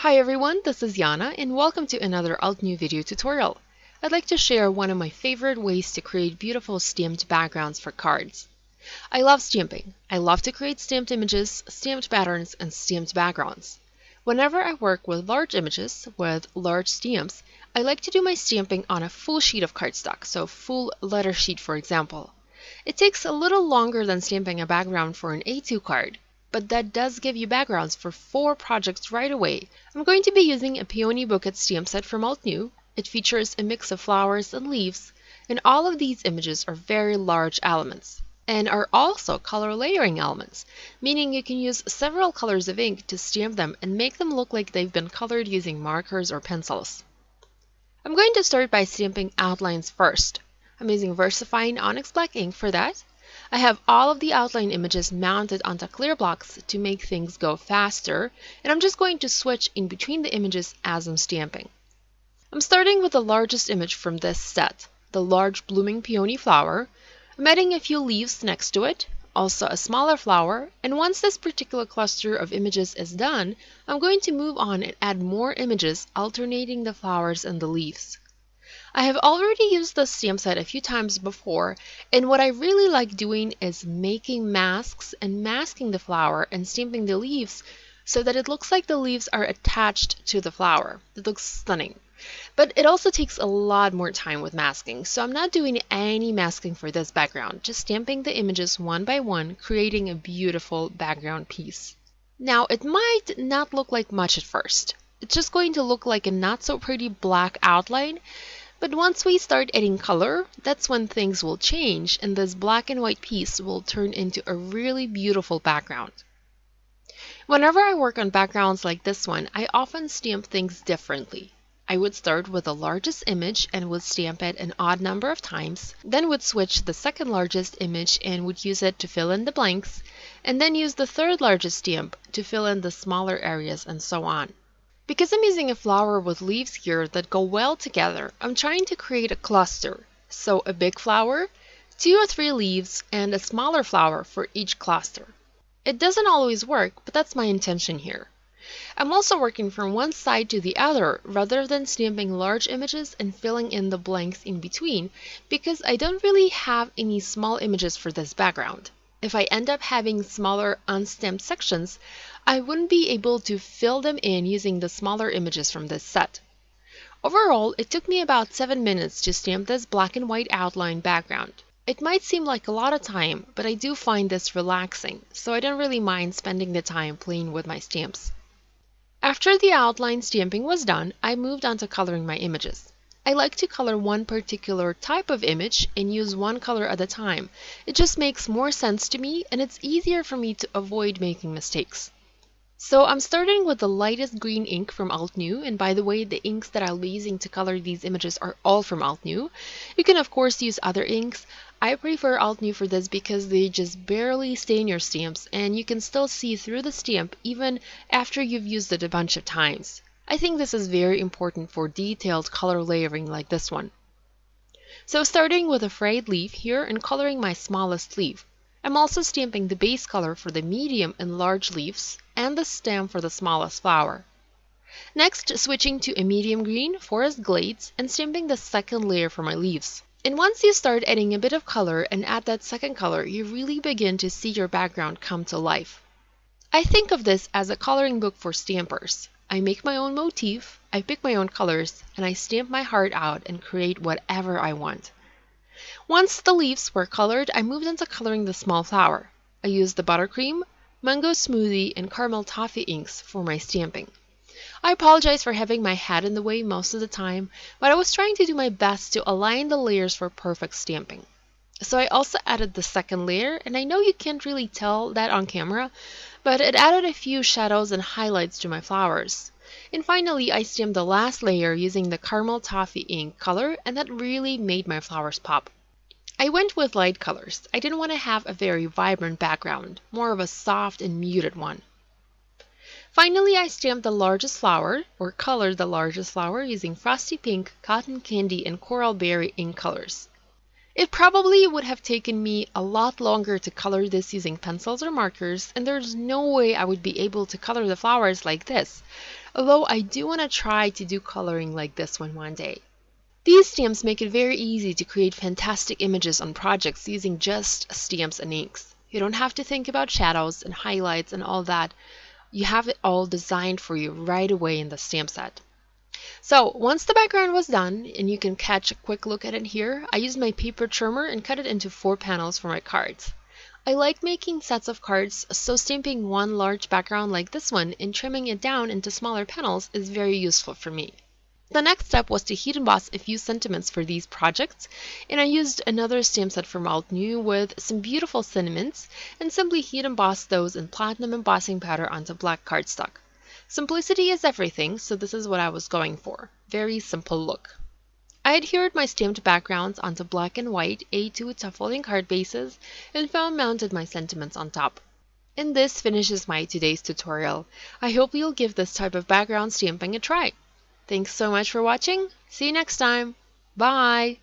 Hi everyone, this is Yana and welcome to another Altenew video tutorial. I'd like to share one of my favorite ways to create beautiful stamped backgrounds for cards. I love stamping. I love to create stamped images, stamped patterns, and stamped backgrounds. Whenever I work with large images, with large stamps, I like to do my stamping on a full sheet of cardstock, so full letter sheet for example. It takes a little longer than stamping a background for an A2 card, but that does give you backgrounds for 4 projects right away. I'm going to be using a Peony Bouquet stamp set from Altenew. It features a mix of flowers and leaves, and all of these images are very large elements, and are also color layering elements, meaning you can use several colors of ink to stamp them and make them look like they've been colored using markers or pencils. I'm going to start by stamping outlines first. I'm using VersaFine Onyx Black ink for that. I have all of the outline images mounted onto clear blocks to make things go faster, and I'm just going to switch in between the images as I'm stamping. I'm starting with the largest image from this set, the large blooming peony flower. I'm adding a few leaves next to it, also a smaller flower, and once this particular cluster of images is done, I'm going to move on and add more images alternating the flowers and the leaves. I have already used this stamp set a few times before, and what I really like doing is making masks and masking the flower and stamping the leaves so that it looks like the leaves are attached to the flower. It looks stunning. But it also takes a lot more time with masking, so I'm not doing any masking for this background, just stamping the images one by one, creating a beautiful background piece. Now, it might not look like much at first. It's just going to look like a not so pretty black outline. But once we start adding color, that's when things will change and this black and white piece will turn into a really beautiful background. Whenever I work on backgrounds like this one, I often stamp things differently. I would start with the largest image and would stamp it an odd number of times, then would switch the second largest image and would use it to fill in the blanks, and then use the third largest stamp to fill in the smaller areas and so on. Because I'm using a flower with leaves here that go well together, I'm trying to create a cluster. So a big flower, 2 or 3 leaves, and a smaller flower for each cluster. It doesn't always work, but that's my intention here. I'm also working from one side to the other rather than stamping large images and filling in the blanks in between, because I don't really have any small images for this background. If I end up having smaller unstamped sections, I wouldn't be able to fill them in using the smaller images from this set. Overall, it took me about 7 minutes to stamp this black and white outline background. It might seem like a lot of time, but I do find this relaxing, so I don't really mind spending the time playing with my stamps. After the outline stamping was done, I moved on to coloring my images. I like to color one particular type of image and use one color at a time. It just makes more sense to me and it's easier for me to avoid making mistakes. So I'm starting with the lightest green ink from Altenew, and by the way, the inks that I'll be using to color these images are all from Altenew. You can of course use other inks. I prefer Altenew for this because they just barely stain your stamps and you can still see through the stamp even after you've used it a bunch of times. I think this is very important for detailed color layering like this one. So starting with a frayed leaf here and coloring my smallest leaf. I'm also stamping the base color for the medium and large leaves and the stem for the smallest flower. Next, switching to a medium green forest glades and stamping the second layer for my leaves. And once you start adding a bit of color and add that second color, you really begin to see your background come to life. I think of this as a coloring book for stampers. I make my own motif, I pick my own colors, and I stamp my heart out and create whatever I want. Once the leaves were colored, I moved into coloring the small flower. I used the buttercream, mango smoothie, and caramel toffee inks for my stamping. I apologize for having my head in the way most of the time, but I was trying to do my best to align the layers for perfect stamping. So I also added the second layer, and I know you can't really tell that on camera, but it added a few shadows and highlights to my flowers. And finally, I stamped the last layer using the caramel toffee ink color, and that really made my flowers pop. I went with light colors. I didn't want to have a very vibrant background, more of a soft and muted one. Finally, I stamped the largest flower, or colored the largest flower using frosty pink, cotton candy, and coral berry ink colors. It probably would have taken me a lot longer to color this using pencils or markers, and there's no way I would be able to color the flowers like this. although I do want to try to do coloring like this one day. These stamps make it very easy to create fantastic images on projects using just stamps and inks. You don't have to think about shadows and highlights and all that. You have it all designed for you right away in the stamp set. So once the background was done, and you can catch a quick look at it here, I used my paper trimmer and cut it into 4 panels for my cards. I like making sets of cards, so stamping one large background like this one and trimming it down into smaller panels is very useful for me. The next step was to heat emboss a few sentiments for these projects, and I used another stamp set from Altenew with some beautiful sentiments and simply heat embossed those in platinum embossing powder onto black cardstock. Simplicity is everything, so this is what I was going for. Very simple look. I adhered my stamped backgrounds onto black and white A2 tough folding card bases and foam mounted my sentiments on top. And this finishes my today's tutorial. I hope you'll give this type of background stamping a try. Thanks so much for watching. See you next time. Bye!